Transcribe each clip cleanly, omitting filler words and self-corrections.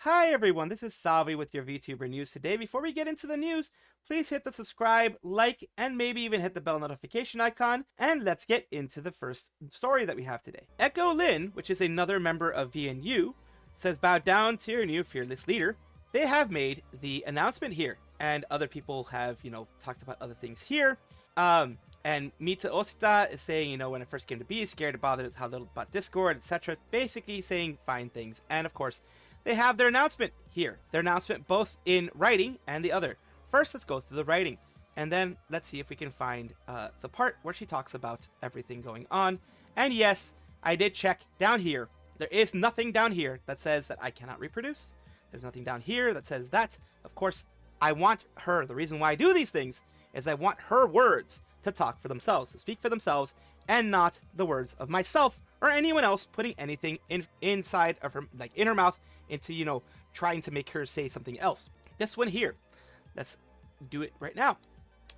Hi everyone, this is Salvi with your VTuber news today. Before we get into the news, please hit the subscribe, like, and maybe even hit the bell notification icon, and let's get into the first story that we have today. Echo Lyne, which is another member of VNU, says bow down to your new fearless leader. They have made the announcement here, and other people have, talked about other things here. And Mita Osita is saying, when it first came to be, scared to bother with how little about Discord, etc. Basically saying fine things. And of course, they have their announcement here. Their announcement both in writing and the other. First, let's go through the writing. And then let's see if we can find the part where she talks about everything going on. And yes, I did check down here. There is nothing down here that says that I cannot reproduce. There's nothing down here that says that. Of course, I want her. The reason why I do these things is I want her words to talk for themselves, to speak for themselves, and not the words of myself or anyone else putting anything inside of her, like in her mouth, into, trying to make her say something else. This one here, let's do it right now.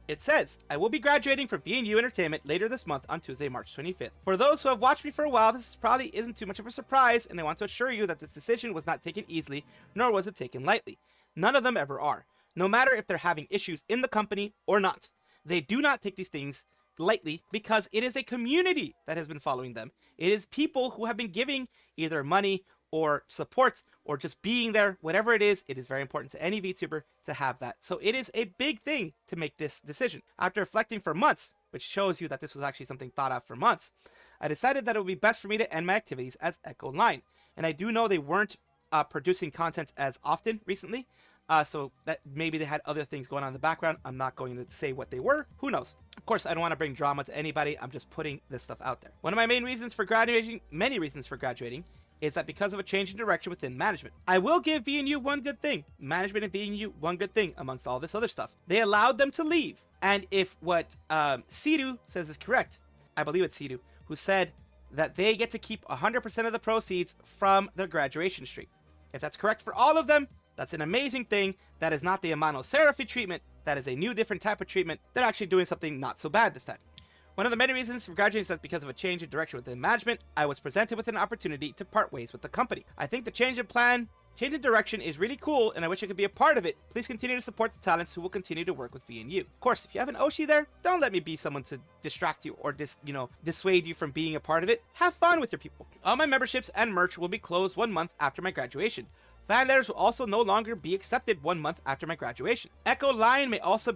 It says, I will be graduating from VNU Entertainment later this month on Tuesday, March 25th. For those who have watched me for a while, this probably isn't too much of a surprise, and I want to assure you that this decision was not taken easily, nor was it taken lightly. None of them ever are, no matter if they're having issues in the company or not. They do not take these things lightly because it is a community that has been following them. It is people who have been giving either money or support or just being there, whatever it is very important to any VTuber to have that. So it is a big thing to make this decision. After reflecting for months, which shows you that this was actually something thought out for months, I decided that it would be best for me to end my activities as Echo Lyne. And I do know they weren't producing content as often recently, so that maybe they had other things going on in the background. I'm not going to say what they were. Who knows? Of course, I don't want to bring drama to anybody. I'm just putting this stuff out there. One of my main reasons for graduating, many reasons for graduating, is that because of a change in direction within management. I will give VNU one good thing. Management and VNU one good thing amongst all this other stuff. They allowed them to leave. And if what Sidu says is correct, I believe it's Sidu, who said that they get to keep 100% of the proceeds from their graduation stream. If that's correct for all of them, that's an amazing thing. That is not the Amano Seraphi treatment. That is a new, different type of treatment. They're actually doing something not so bad this time. One of the many reasons for graduating is that because of a change in direction within management, I was presented with an opportunity to part ways with the company. I think the change in direction is really cool, and I wish I could be a part of it. Please continue to support the talents who will continue to work with VNU. Of course, if you have an Oshi there, don't let me be someone to distract you or dissuade you from being a part of it. Have fun with your people. All my memberships and merch will be closed 1 month after my graduation. Fan letters will also no longer be accepted 1 month after my graduation. Echo Lyne may also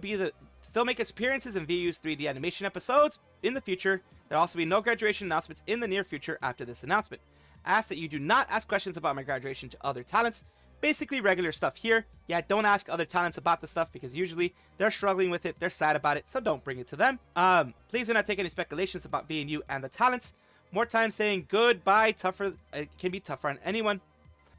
still make appearances in VU's 3D animation episodes in the future. There'll also be no graduation announcements in the near future after this announcement. Ask that you do not ask questions about my graduation to other talents. Basically regular stuff here. Yeah, don't ask other talents about the stuff because usually they're struggling with it, they're sad about it, so don't bring it to them. Please do not take any speculations about VNU and the talents. More time saying goodbye can be tougher on anyone.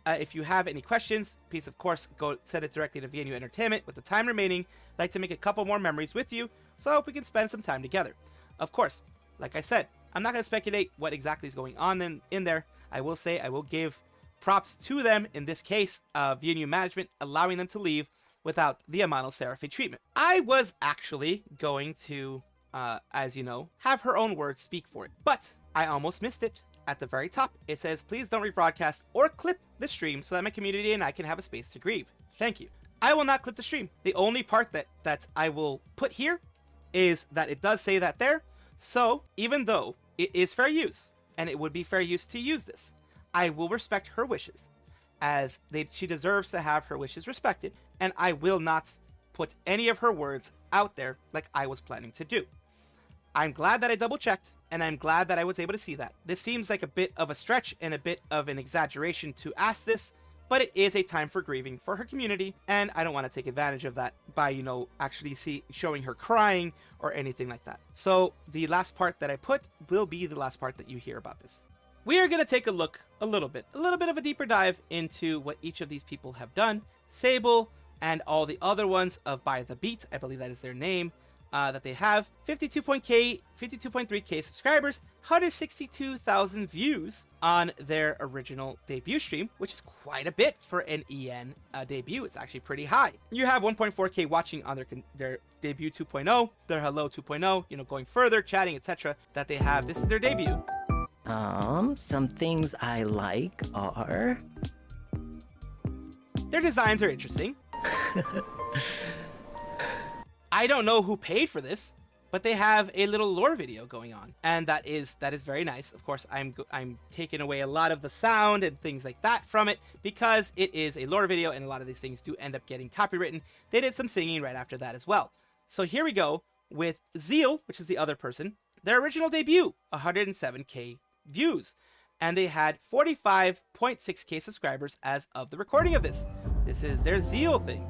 If you have any questions, please of course go send it directly to VNU Entertainment. With the time remaining, I'd like to make a couple more memories with you, so I hope we can spend some time together. Of course, like I said, I'm not going to speculate what exactly is going on in there. I will say I will give props to them, in this case, VNU management, allowing them to leave without the Amano Seraphi treatment. I was actually going to, as you know, have her own words speak for it, but I almost missed it. At the very top, it says, please don't rebroadcast or clip the stream so that my community and I can have a space to grieve. Thank you. I will not clip the stream. The only part that I will put here is that it does say that there. So even though it is fair use, and it would be fair use to use this, I will respect her wishes, as she deserves to have her wishes respected, and I will not put any of her words out there like I was planning to do. I'm glad that I double checked, and I'm glad that I was able to see that. This seems like a bit of a stretch and a bit of an exaggeration to ask this, but it is a time for grieving for her community, and I don't want to take advantage of that by, actually showing her crying or anything like that. So the last part that I put will be the last part that you hear about this. We are going to take a look a little bit of a deeper dive into what each of these people have done. Sable and all the other ones of By the Beat, I believe that is their name. That they have 52.3k subscribers, 162,000 views on their original debut stream, which is quite a bit for an EN debut. It's actually pretty high. You have 1.4k watching on their debut 2.0, their hello 2.0, going further, chatting, etc. that they have. This is their debut. Some things I like are Their designs are interesting. I don't know who paid for this, but they have a little lore video going on, and that is very nice. Of course, I'm taking away a lot of the sound and things like that from it because it is a lore video, and a lot of these things do end up getting copywritten. They did some singing right after that as well. So here we go with Zeal, which is the other person. Their original debut, 107k views, and they had 45.6k subscribers as of the recording of this. This is their Zeal thing.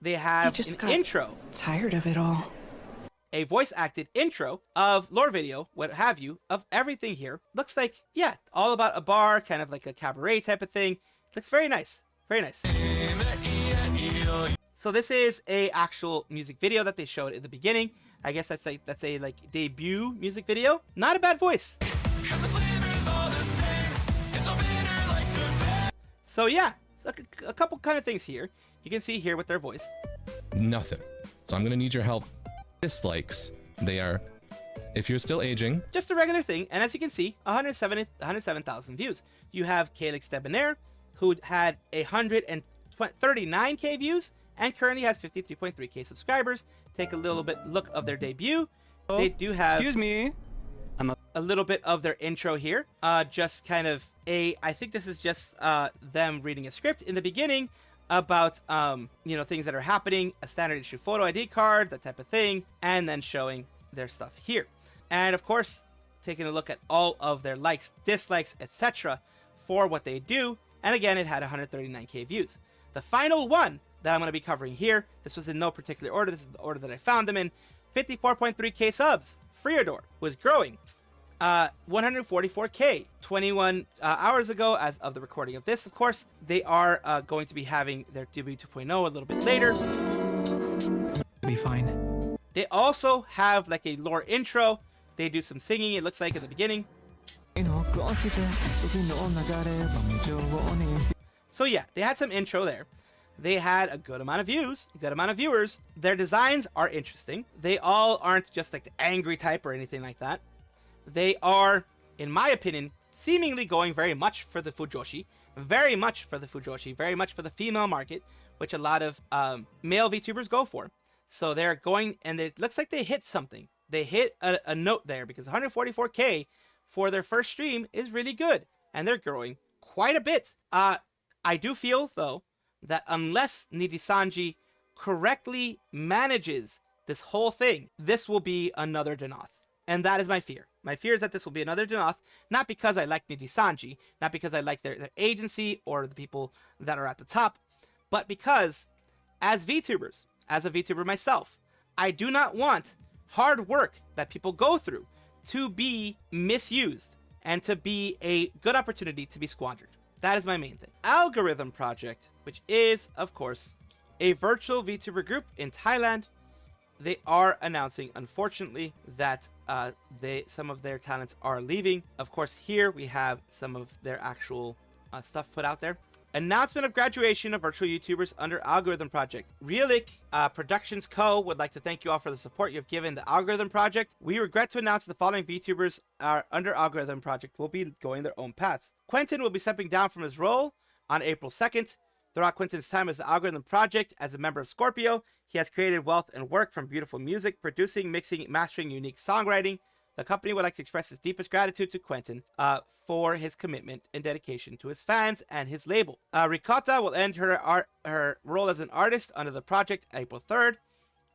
They have an intro. Tired of it all. A voice acted intro of lore video, what have you, of everything here. Looks like, yeah, all about a bar, kind of like a cabaret type of thing. Looks very nice. Very nice. So this is a actual music video that they showed in the beginning. I guess that's a debut music video. Not a bad voice. So yeah, so a couple kind of things here. You can see here with their voice. Nothing. So I'm gonna need your help. Dislikes. They are, if you're still aging, just a regular thing. And as you can see, 107,000 views. You have Calix Debonair, who had 139k views and currently has 53.3k subscribers. Take a little bit look of their debut. They do have, excuse me, a little bit of their intro here. Just kind of I think this is just them reading a script in the beginning about things that are happening, a standard issue photo ID card, that type of thing, and then showing their stuff here. And of course, taking a look at all of their likes, dislikes, etc. for what they do. And again, it had 139k views. The final one that I'm going to be covering here, this was in no particular order, this is the order that I found them in, 54.3k subs, Freodor, who is growing. 144k 21 hours ago as of the recording of this. Of course, they are going to be having their debut 2.0 a little bit later. be fine. They also have like a lore intro. They do some singing, it looks like, at the beginning. So yeah, they had some intro there. They had a good amount of views, a good amount of viewers. Their designs are interesting. They all aren't just like the angry type or anything like that. They are, in my opinion, seemingly going very much for the Fujoshi, very much for the female market, which a lot of male VTubers go for. So they're going, and it looks like they hit something. They hit a note there, because 144k for their first stream is really good, and they're growing quite a bit. I do feel, though, that unless Nijisanji correctly manages this whole thing, this will be another Denoth. And that is my fear. My fear is that this will be another Denoth, not because I like Nijisanji, not because I like their agency or the people that are at the top, but because, as VTubers, as a VTuber myself, I do not want hard work that people go through to be misused and to be a good opportunity to be squandered. That is my main thing. Algorhythm Project, which is, of course, a virtual VTuber group in Thailand. They are announcing, unfortunately, that some of their talents are leaving. Of course, here we have some of their actual stuff put out there. Announcement of graduation of virtual YouTubers under Algorhythm Project. Realic Productions Co. would like to thank you all for the support you've given the Algorhythm Project. We regret to announce the following VTubers are under Algorhythm Project will be going their own paths. Quentin will be stepping down from his role on April 2nd. Throughout Quentin's time as the Algorhythm Project, as a member of Scorpio, he has created wealth and work from beautiful music, producing, mixing, mastering unique songwriting. The company would like to express its deepest gratitude to Quentin for his commitment and dedication to his fans and his label. Ricotta will end her role as an artist under the project April 3rd.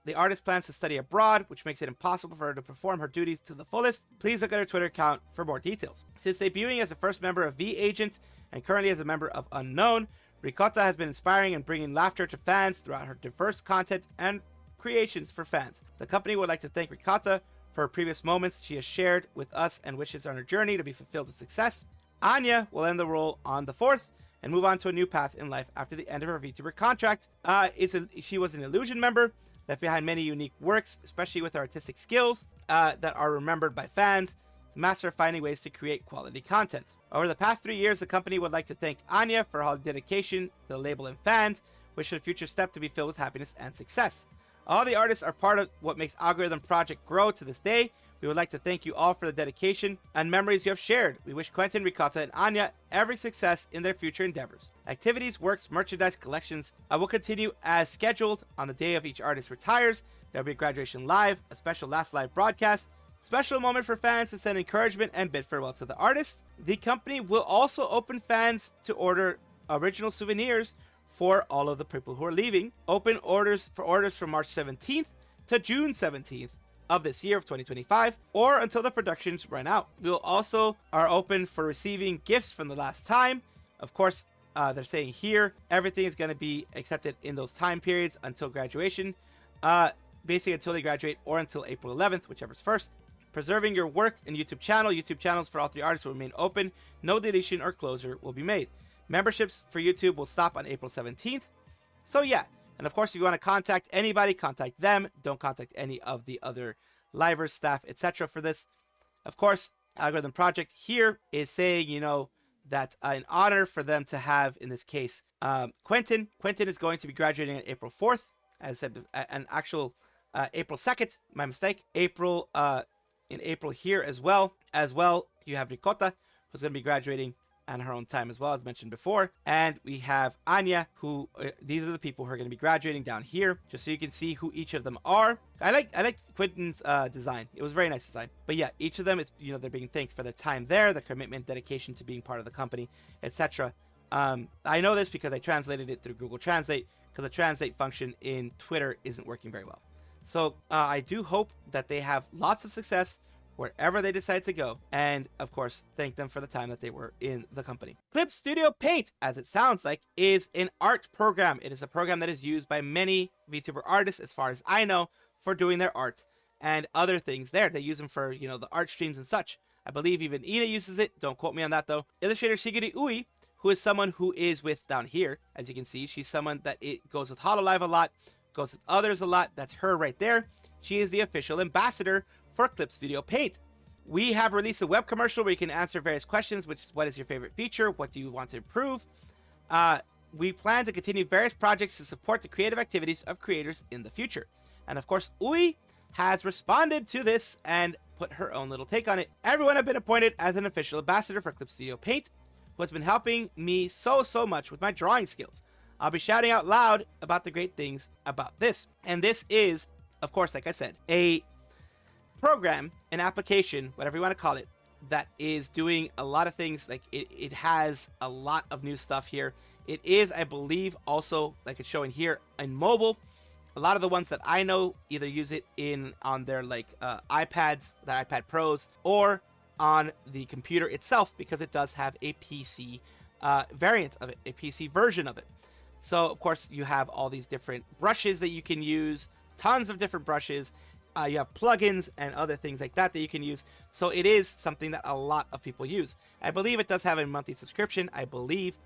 The artist plans to study abroad, which makes it impossible for her to perform her duties to the fullest. Please look at her Twitter account for more details. Since debuting as the first member of V Agent and currently as a member of Unknown, Ricotta has been inspiring and bringing laughter to fans throughout her diverse content and creations for fans. The company would like to thank Ricotta for her previous moments she has shared with us and wishes on her journey to be fulfilled with success. Anya will end the role on the 4th and move on to a new path in life after the end of her VTuber contract. She was an Illusion member, left behind many unique works, especially with her artistic skills that are remembered by fans, master of finding ways to create quality content. Over the past 3 years, the company would like to thank Anya for her dedication to the label and fans, wish her future step to be filled with happiness and success. All the artists are part of what makes Algorhythm Project grow to this day. We would like to thank you all for the dedication and memories you have shared. We wish Quentin, Ricotta, and Anya every success in their future endeavors. Activities, works, merchandise, collections will continue as scheduled. On the day of each artist retires, there will be a graduation live, a special last live broadcast, special moment for fans to send encouragement and bid farewell to the artists. The company will also open fans to order original souvenirs for all of the people who are leaving. Open orders from March 17th to June 17th of this year of 2025, or until the productions run out. We will also are open for receiving gifts from the last time. Of course, they're saying here everything is going to be accepted in those time periods until graduation, basically until they graduate or until April 11th, whichever's first. Preserving your work and YouTube channel. YouTube channels for all three artists will remain open. No deletion or closure will be made. Memberships for YouTube will stop on April 17th. So yeah, and of course, if you want to contact anybody, contact them. Don't contact any of the other livers, staff, etc. for this. Of course, Algorhythm Project here is saying, you know, that an honor for them to have, in this case, Quentin. Quentin is going to be graduating on April 4th, as I said, an actual April 2nd, my mistake. In April here as well. You have Ricotta, who's going to be graduating on her own time as well, as mentioned before. And we have Anya, who these are the people who are going to be graduating down here, just so you can see who each of them are. I like Quentin's design. It was a very nice design. But yeah, each of them, it's, you know, they're being thanked for their time there, their commitment, dedication to being part of the company, etc. I know this because I translated it through Google Translate, because the translate function in Twitter isn't working very well. So I do hope that they have lots of success wherever they decide to go, and of course thank them for the time that they were in the company. Clip Studio Paint, as it sounds like, is an art program. It is a program that is used by many VTuber artists, as far as I know, for doing their art and other things there. They use them for, you know, the art streams and such. I believe even Ina uses it. Don't quote me on that though. Illustrator Shigiri Ui, who is someone who is with down here, as you can see, she's someone that it goes with Hololive a lot, goes with others a lot. That's her right there. She is the official ambassador for Clip Studio Paint. We have released a web commercial where you can answer various questions, which is what is your favorite feature? What do you want to improve? We plan to continue various projects to support the creative activities of creators in the future. And of course, Ui has responded to this and put her own little take on it. Everyone have been appointed as an official ambassador for Clip Studio Paint, who has been helping me so much with my drawing skills. I'll be shouting out loud about the great things about this. And this is, of course, like I said, a program, an application, whatever you want to call it, that is doing a lot of things. Like it has a lot of new stuff here. It is, I believe, also, like it's showing here, in mobile. A lot of the ones that I know either use it on their iPads, their iPad Pros, or on the computer itself, because it does have a PC variant of it, a PC version of it. So, of course, you have all these different brushes that you can use, tons of different brushes. You have plugins and other things like that you can use. So it is something that a lot of people use. I believe it does have a monthly subscription. I believe.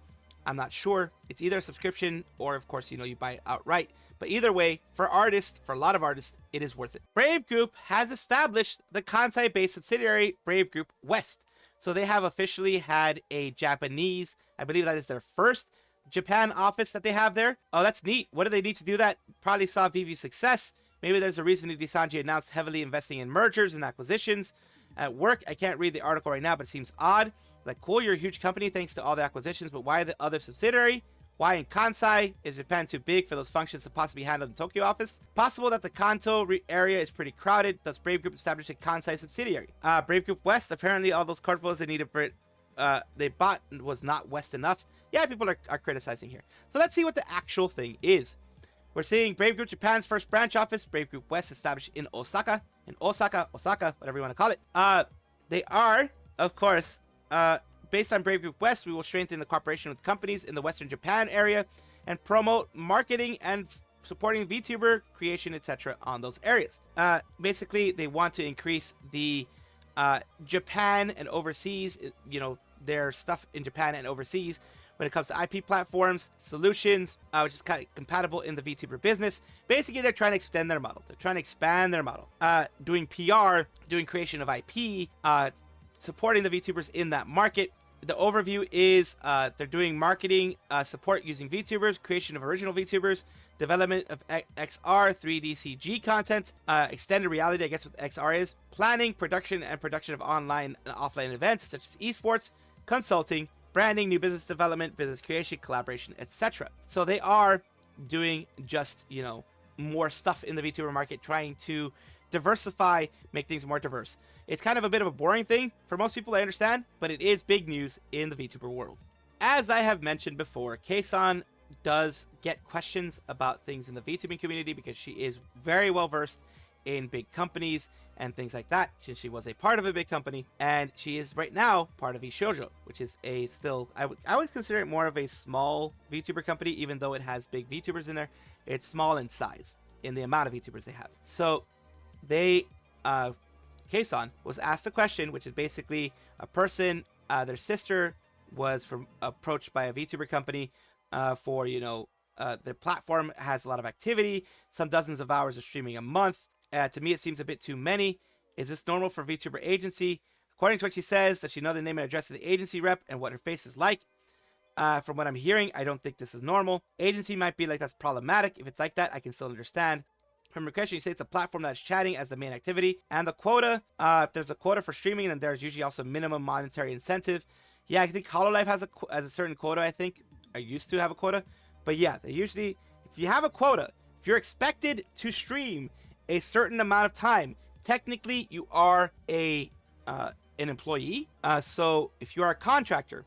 I'm not sure. It's either a subscription or, of course, you know, you buy it outright. But either way, for artists, for a lot of artists, it is worth it. Brave Group has established the Kansai-based subsidiary Brave Group West. So they have officially had a Japanese, I believe that is their first Japan office that they have there. Oh, that's neat. What do they need to do that? Probably saw VV's success. Maybe there's a reason Nijisanji announced heavily investing in mergers and acquisitions. At work, I can't read the article right now, but it seems odd. Like, cool, you're a huge company thanks to all the acquisitions, but why the other subsidiary? Why in Kansai? Is Japan too big for those functions to possibly handle in the Tokyo office? Possible that the Kanto area is pretty crowded. Thus, Brave Group established a Kansai subsidiary. Brave Group West, apparently all those corpos they bought was not West enough. Yeah, people are criticizing here. So let's see what the actual thing is. We're seeing Brave Group Japan's first branch office, Brave Group West, established in Osaka, Osaka, whatever you want to call it. They are, of course, based on Brave Group West, we will strengthen the cooperation with companies in the Western Japan area and promote marketing and supporting VTuber creation, etc. on those areas. Basically, they want to increase the Japan and overseas, you know, their stuff in Japan and overseas when it comes to IP platforms, solutions, which is kind of compatible in the VTuber business. Basically, they're trying to extend their model. They're trying to expand their model. Doing PR, doing creation of IP, supporting the VTubers in that market, the overview is they're doing marketing support using VTubers, creation of original VTubers, development of XR, 3D CG content, extended reality, I guess what XR is, planning, production, and production of online and offline events such as esports, consulting, branding, new business development, business creation, collaboration, etc. So they are doing just, you know, more stuff in the VTuber market, trying to diversify, make things more diverse. It's kind of a bit of a boring thing for most people, I understand, but it is big news in the VTuber world. As I have mentioned before, KSON does get questions about things in the VTubing community because she is very well versed in big companies and things like that, since she was a part of a big company, and she is right now part of eShoujo, which is a still, I would consider it more of a small VTuber company, even though it has big VTubers in there. It's small in size in the amount of VTubers they have. So they, KSON was asked a question, which is basically a person, their sister was approached by a VTuber company for, you know, their platform has a lot of activity, some dozens of hours of streaming a month. To me, it seems a bit too many. Is this normal for VTuber agency? According to what she says, does she know the name and address of the agency rep and what her face is like? From what I'm hearing, I don't think this is normal. Agency might be like, that's problematic. If it's like that, I can still understand. From her question, you say it's a platform that's chatting as the main activity. And the quota, if there's a quota for streaming, then there's usually also minimum monetary incentive. Yeah, I think Hololive has a certain quota, I think. I used to have a quota. But yeah, they usually, if you have a quota, if you're expected to stream a certain amount of time, technically you are an employee. So if you are a contractor,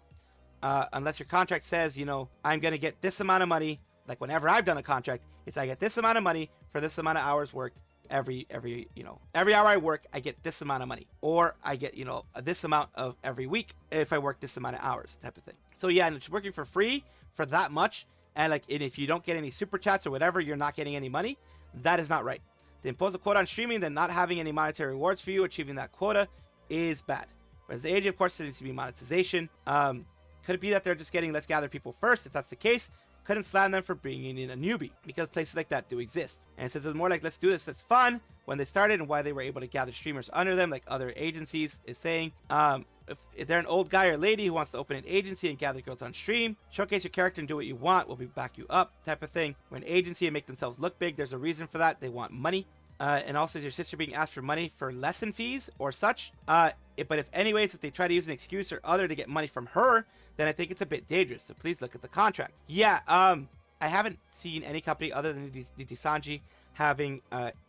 unless your contract says, you know, I'm going to get this amount of money, like whenever I've done a contract, it's I get this amount of money for this amount of hours worked every hour I work, I get this amount of money, or I get, you know, this amount of every week if I work this amount of hours, type of thing. So yeah, and it's working for free for that much. And like, and if you don't get any super chats or whatever, you're not getting any money. That is not right. They impose a quota on streaming, then not having any monetary rewards for you achieving that quota is bad. Whereas the age, of course, there needs to be monetization. Could it be that they're just getting let's gather people first? If that's the case, couldn't slam them for bringing in a newbie, because places like that do exist. And it says it's more like let's do this, that's fun, when they started and why they were able to gather streamers under them, like other agencies is saying. If they're an old guy or lady who wants to open an agency and gather girls on stream, showcase your character and do what you want, we'll back you up, type of thing. When agency and make themselves look big, there's a reason for that. They want money. And also, is your sister being asked for money for lesson fees or such? But if they try to use an excuse or other to get money from her, then I think it's a bit dangerous. So please look at the contract. Yeah, I haven't seen any company other than Nijisanji having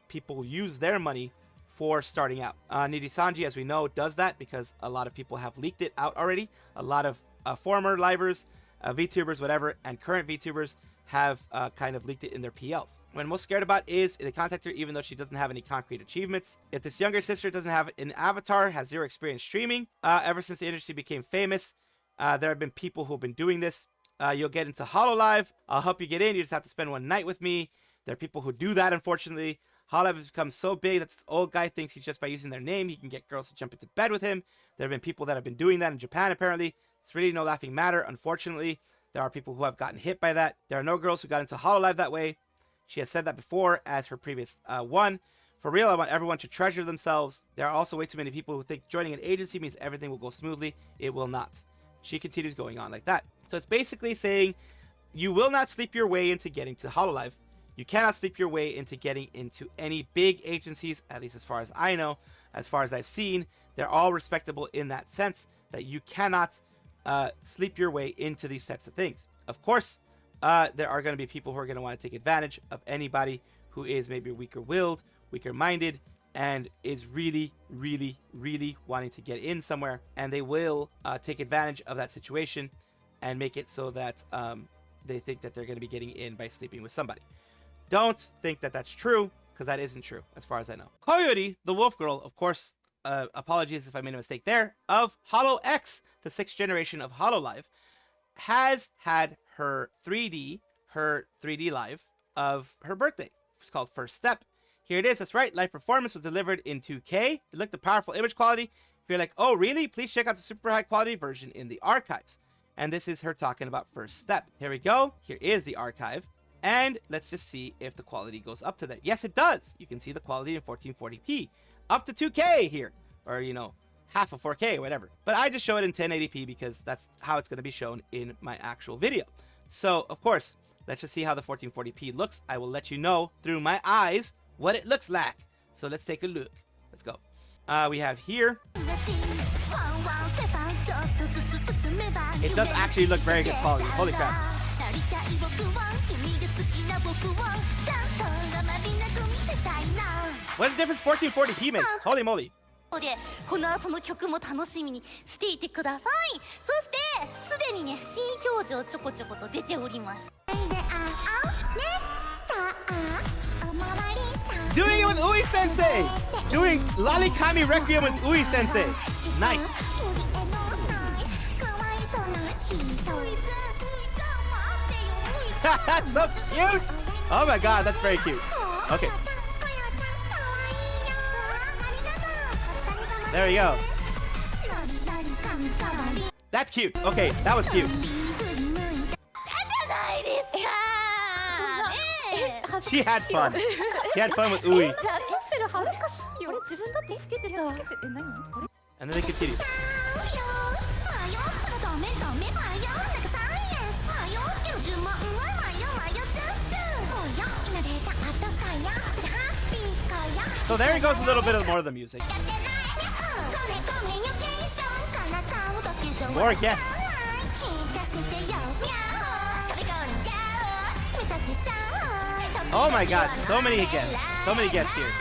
people use their money for starting out. Nijisanji, as we know, does that because a lot of people have leaked it out already. A lot of former livers, VTubers, whatever, and current VTubers have kind of leaked it in their PLs. What I'm most scared about is they contact her even though she doesn't have any concrete achievements. If this younger sister doesn't have an avatar, has zero experience streaming, ever since the industry became famous, there have been people who have been doing this. You'll get into Hololive. I'll help you get in. You just have to spend one night with me. There are people who do that, unfortunately. Hololive has become so big that this old guy thinks he's just by using their name, he can get girls to jump into bed with him. There have been people that have been doing that in Japan, apparently. It's really no laughing matter, unfortunately. There are people who have gotten hit by that. There are no girls who got into Hololive that way. She has said that before as her previous one. For real, I want everyone to treasure themselves. There are also way too many people who think joining an agency means everything will go smoothly. It will not. She continues going on like that. So it's basically saying you will not sleep your way into getting to Hololive. You cannot sleep your way into getting into any big agencies, at least as far as I know, as far as I've seen. They're all respectable in that sense that you cannot sleep your way into these types of things. Of course, there are going to be people who are going to want to take advantage of anybody who is maybe weaker-willed, weaker-minded, and is really, really, really wanting to get in somewhere. And they will take advantage of that situation and make it so that they think that they're going to be getting in by sleeping with somebody. Don't think that that's true, because that isn't true, as far as I know. Koyori, the wolf girl, of course, apologies if I made a mistake there, of HoloX, the 6th generation of Hololive, has had her 3D live of her birthday. It's called First Step. Here it is, that's right, live performance was delivered in 2K. It looked a powerful image quality. If you're like, oh really? Please check out the super high quality version in the archives. And this is her talking about First Step. Here we go. Here is the archive. And let's just see if the quality goes up to that. Yes, it does. You can see the quality in 1440p. Up to 2K here. Or, you know, half of 4K or whatever. But I just show it in 1080p because that's how it's going to be shown in my actual video. So, of course, let's just see how the 1440p looks. I will let you know through my eyes what it looks like. So let's take a look. Let's go. We have here. It does actually look very good quality. Holy crap. What a difference 1440p makes. Holy moly. でこの後の曲も楽しみにしていてください。そしてすでにね新表情ちょこちょこと出ております。 Doing it with ui-sensei! Doing Lolikami Requiem with ui-sensei. Nice. That's so cute! Oh my god, that's very cute. Okay. There we go. That's cute. Okay, that was cute. She had fun. She had fun with Ui. And then they continue. So there goes a little bit more of the music. More guests. Oh my god, so many guests. So many guests here.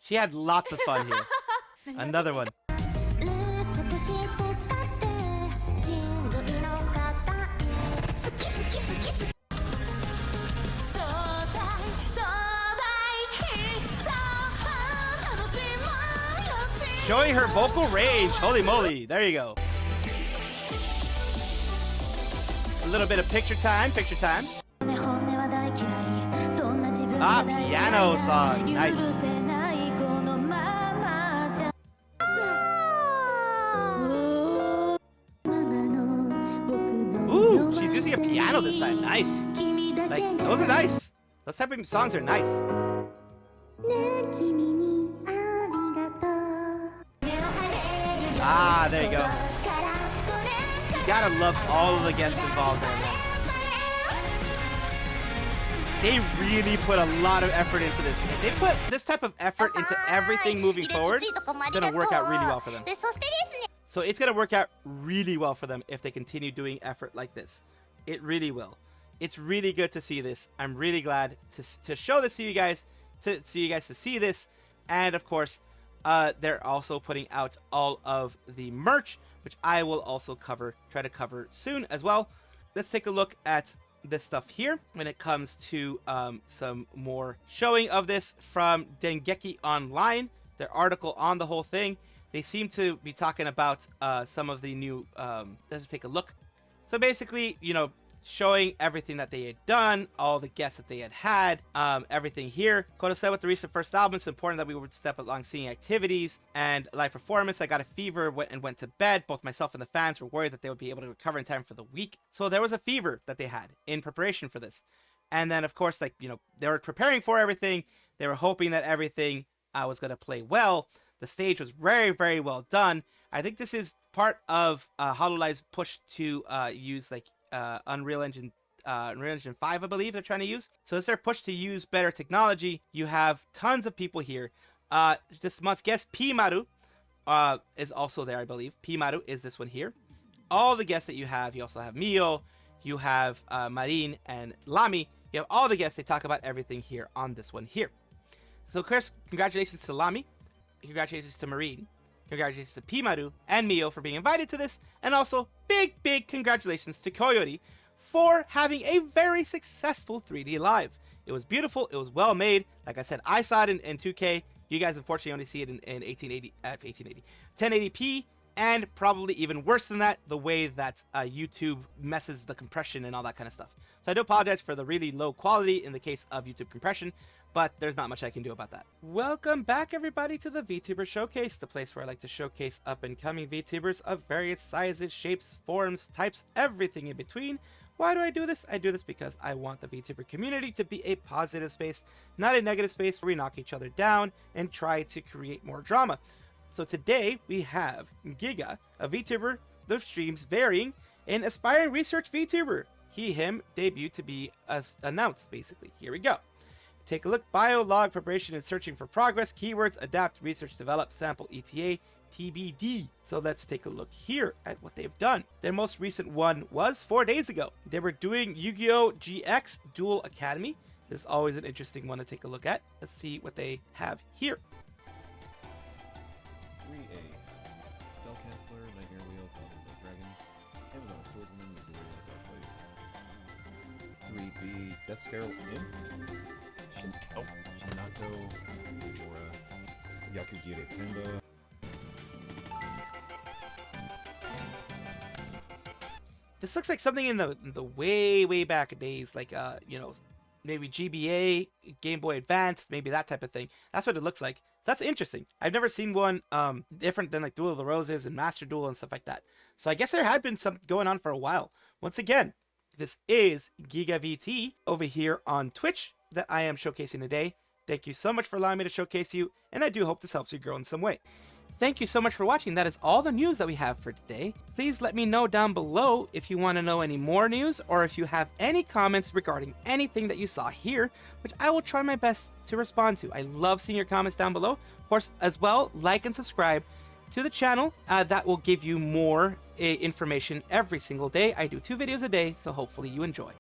She had lots of fun here. Another one. Showing her vocal range. Holy moly. There you go. A little bit of picture time. Picture time. Ah, piano song. Nice. Ooh, she's using a piano this time. Nice. Like, those are nice. Those type of songs are nice. Ah, there you go. You gotta love all of the guests involved there, man. They really put a lot of effort into this. If they put this type of effort into everything moving forward, it's gonna work out really well for them. So it's gonna work out really well for them if they continue doing effort like this. It really will. It's really good to see this. I'm really glad to show this to you guys, to see this, and of course, they're also putting out all of the merch, which I will also try to cover soon as well. Let's take a look at this stuff here when it comes to some more showing of this from Dengeki Online, their article on the whole thing. They seem to be talking about some of the new, let's take a look. So basically, you know, showing everything that they had done, all the guests that they had, everything here. Kodo said with the recent first album, it's important that we would step along singing activities and live performance. I got a fever and went to bed. Both myself and the fans were worried that they would be able to recover in time for the week. So there was a fever that they had in preparation for this. And then, of course, like, you know, they were preparing for everything. They were hoping that everything was going to play well. The stage was very, very well done. I think this is part of Hololive's push to use, like, Unreal Engine 5, I believe they're trying to use. So it's their push to use better technology. You have tons of people here. This month's guest, Pimaru, is also there, I believe. Pimaru is this one here. All the guests that you also have Mio, you have Marin and Lami. You have all the guests. They talk about everything here on this one here. So, Chris, congratulations to Lami. Congratulations to Marin. Congratulations to Pimaru and Mio for being invited to this. And also, big congratulations to Koyori for having a very successful 3D live. It was beautiful. It was well made. Like I said, I saw it in 2K. You guys unfortunately only see it in 1080p. And probably even worse than that, the way that YouTube messes the compression and all that kind of stuff. So I do apologize for the really low quality in the case of YouTube compression, but there's not much I can do about that. Welcome back, everybody, to the VTuber Showcase, the place where I like to showcase up-and-coming VTubers of various sizes, shapes, forms, types, everything in between, Why do I do this? I do this because I want the VTuber community to be a positive space, not a negative space where we knock each other down and try to create more drama. So today we have Giga, a VTuber, the streams varying, an aspiring research VTuber. He, him, debut to be announced, basically. Here we go. Take a look. Bio, log, preparation, and searching for progress. Keywords, adapt, research, develop, sample, ETA, TBD. So let's take a look here at what they've done. Their most recent one was 4 days ago. They were doing Yu-Gi-Oh! GX Duel Academy. This is always an interesting one to take a look at. Let's see what they have here. 3A. Spellcaster, Nightmare Wheel, Cosmic Dragon, Amazon Swordsman, Missouri, 3B. Death Scarab in. Shinato, Dora, Yakugire Kendo. This looks like something in the way back days, like you know, maybe GBA, Game Boy Advance, maybe that type of thing. That's what it looks like. So that's interesting. I've never seen one different than like Duel of the Roses and Master Duel and stuff like that. So I guess there had been some going on for a while. Once again, this is Gigavt over here on Twitch that I am showcasing today. Thank you so much for allowing me to showcase you, and I do hope this helps you grow in some way. Thank you so much for watching. That is all the news that we have for today. Please let me know down below if you want to know any more news or if you have any comments regarding anything that you saw here, which I will try my best to respond to. I love seeing your comments down below. Of course, as well, like and subscribe to the channel. That will give you more information every single day. I do 2 videos a day, so hopefully you enjoy.